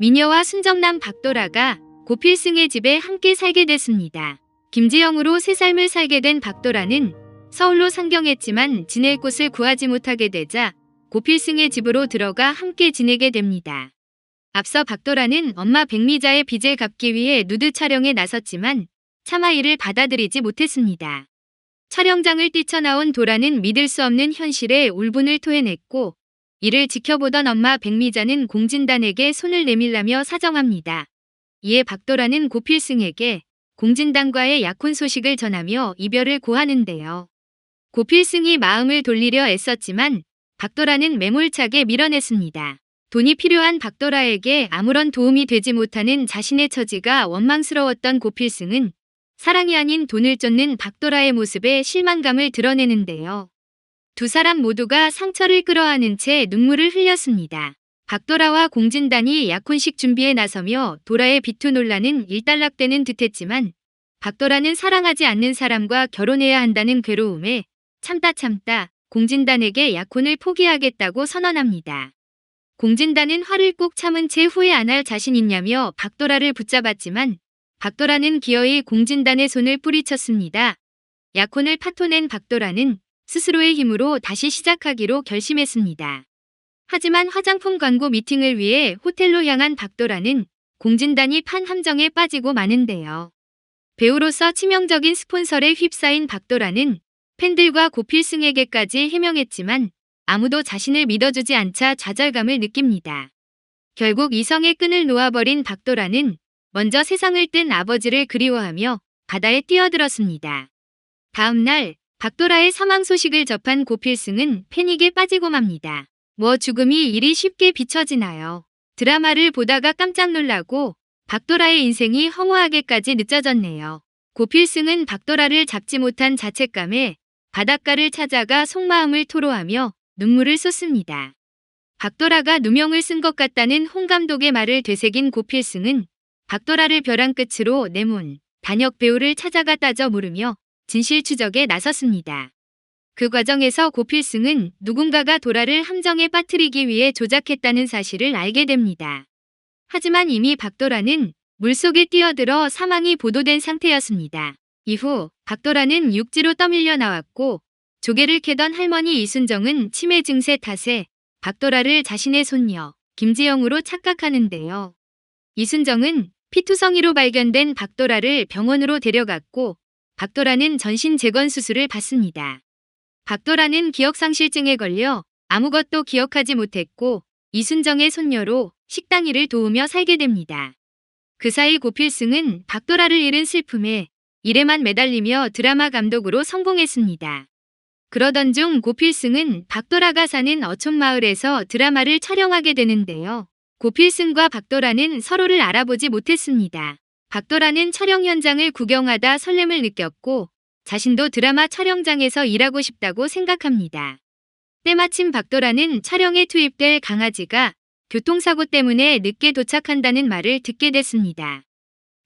미녀와 순정남 박도라가 고필승의 집에 함께 살게 됐습니다. 김지영으로 새 삶을 살게 된 박도라는 서울로 상경했지만 지낼 곳을 구하지 못하게 되자 고필승의 집으로 들어가 함께 지내게 됩니다. 앞서 박도라는 엄마 백미자의 빚을 갚기 위해 누드 촬영에 나섰지만 차마 이를 받아들이지 못했습니다. 촬영장을 뛰쳐나온 도라는 믿을 수 없는 현실에 울분을 토해냈고 이를 지켜보던 엄마 백미자는 공진단에게 손을 내밀라며 사정합니다. 이에 박도라는 고필승에게 공진단과의 약혼 소식을 전하며 이별을 고하는데요. 고필승이 마음을 돌리려 애썼지만 박도라는 매몰차게 밀어냈습니다. 돈이 필요한 박도라에게 아무런 도움이 되지 못하는 자신의 처지가 원망스러웠던 고필승은 사랑이 아닌 돈을 쫓는 박도라의 모습에 실망감을 드러내는데요. 두 사람 모두가 상처를 끌어안은 채 눈물을 흘렸습니다. 박도라와 공진단이 약혼식 준비에 나서며 도라의 비투 논란은 일단락되는 듯했지만 박도라는 사랑하지 않는 사람과 결혼해야 한다는 괴로움에 참다 공진단에게 약혼을 포기하겠다고 선언합니다. 공진단은 화를 꾹 참은 채 후회 안 할 자신 있냐며 박도라를 붙잡았지만 박도라는 기어이 공진단의 손을 뿌리쳤습니다. 약혼을 파토낸 박도라는 스스로의 힘으로 다시 시작하기로 결심했습니다. 하지만 화장품 광고 미팅을 위해 호텔로 향한 박도라는 공진단이 판 함정에 빠지고 마는데요. 배우로서 치명적인 스폰설에 휩싸인 박도라는 팬들과 고필승에게까지 해명했지만 아무도 자신을 믿어주지 않자 좌절감을 느낍니다. 결국 이성의 끈을 놓아버린 박도라는 먼저 세상을 뜬 아버지를 그리워하며 바다에 뛰어들었습니다. 다음 날 박도라의 사망 소식을 접한 고필승은 패닉에 빠지고 맙니다. 뭐 죽음이 이리 쉽게 비춰지나요? 드라마를 보다가 깜짝 놀라고 박도라의 인생이 허무하게까지 늦어졌네요. 고필승은 박도라를 잡지 못한 자책감에 바닷가를 찾아가 속마음을 토로하며 눈물을 쏟습니다. 박도라가 누명을 쓴 것 같다는 홍 감독의 말을 되새긴 고필승은 박도라를 벼랑 끝으로 내몬 단역 배우를 찾아가 따져 물으며 진실 추적에 나섰습니다. 그 과정에서 고필승은 누군가가 도라를 함정에 빠뜨리기 위해 조작했다는 사실을 알게 됩니다. 하지만 이미 박도라는 물속에 뛰어들어 사망이 보도된 상태였습니다. 이후 박도라는 육지로 떠밀려 나왔고 조개를 캐던 할머니 이순정은 치매 증세 탓에 박도라를 자신의 손녀 김지영으로 착각하는데요. 이순정은 피투성이로 발견된 박도라를 병원으로 데려갔고 박도라는 전신 재건 수술을 받습니다. 박도라는 기억상실증에 걸려 아무것도 기억하지 못했고 이순정의 손녀로 식당 일을 도우며 살게 됩니다. 그 사이 고필승은 박도라를 잃은 슬픔에 일에만 매달리며 드라마 감독으로 성공했습니다. 그러던 중 고필승은 박도라가 사는 어촌마을에서 드라마를 촬영하게 되는데요. 고필승과 박도라는 서로를 알아보지 못했습니다. 박도라는 촬영 현장을 구경하다 설렘을 느꼈고 자신도 드라마 촬영장에서 일하고 싶다고 생각합니다. 때마침 박도라는 촬영에 투입될 강아지가 교통사고 때문에 늦게 도착한다는 말을 듣게 됐습니다.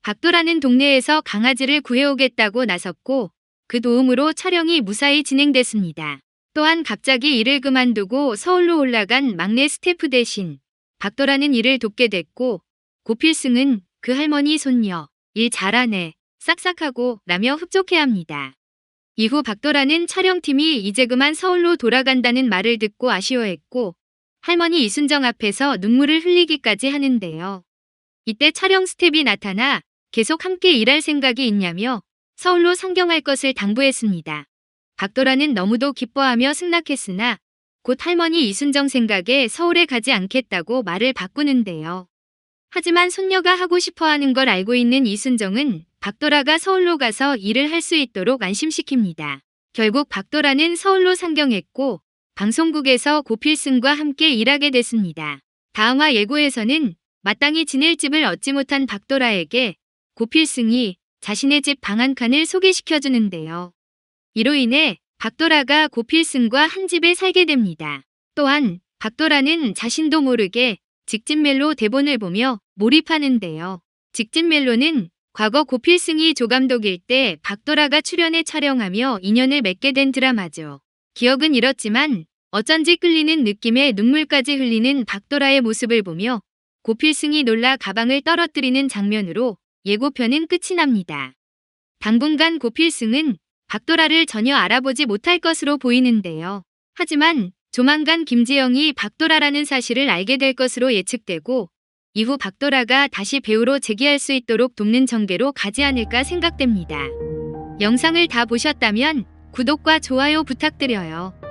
박도라는 동네에서 강아지를 구해오겠다고 나섰고 그 도움으로 촬영이 무사히 진행됐습니다. 또한 갑자기 일을 그만두고 서울로 올라간 막내 스태프 대신 박도라는 일을 돕게 됐고 고필승은 그 할머니 손녀 일 잘하네 싹싹하고 라며 흡족해합니다. 이후 박도라는 촬영팀이 이제 그만 서울로 돌아간다는 말을 듣고 아쉬워했고 할머니 이순정 앞에서 눈물을 흘리기까지 하는데요. 이때 촬영 스텝이 나타나 계속 함께 일할 생각이 있냐며 서울로 상경할 것을 당부했습니다. 박도라는 너무도 기뻐하며 승낙했으나 곧 할머니 이순정 생각에 서울에 가지 않겠다고 말을 바꾸는데요. 하지만 손녀가 하고 싶어하는 걸 알고 있는 이순정은 박도라가 서울로 가서 일을 할 수 있도록 안심시킵니다. 결국 박도라는 서울로 상경했고 방송국에서 고필승과 함께 일하게 됐습니다. 다음화 예고에서는 마땅히 지낼 집을 얻지 못한 박도라에게 고필승이 자신의 집 방 한 칸을 소개시켜주는데요. 이로 인해 박도라가 고필승과 한 집에 살게 됩니다. 또한 박도라는 자신도 모르게 직진멜로 대본을 보며 몰입하는데요. 직진멜로는 과거 고필승이 조감독일 때 박도라가 출연해 촬영하며 인연을 맺게 된 드라마죠. 기억은 잃었지만 어쩐지 끌리는 느낌에 눈물까지 흘리는 박도라의 모습을 보며 고필승이 놀라 가방을 떨어뜨리는 장면으로 예고편은 끝이 납니다. 당분간 고필승은 박도라를 전혀 알아보지 못할 것으로 보이는데요. 하지만 조만간 김지영이 박도라라는 사실을 알게 될 것으로 예측되고 이후 박도라가 다시 배우로 재기할 수 있도록 돕는 전개로 가지 않을까 생각됩니다. 영상을 다 보셨다면 구독과 좋아요 부탁드려요.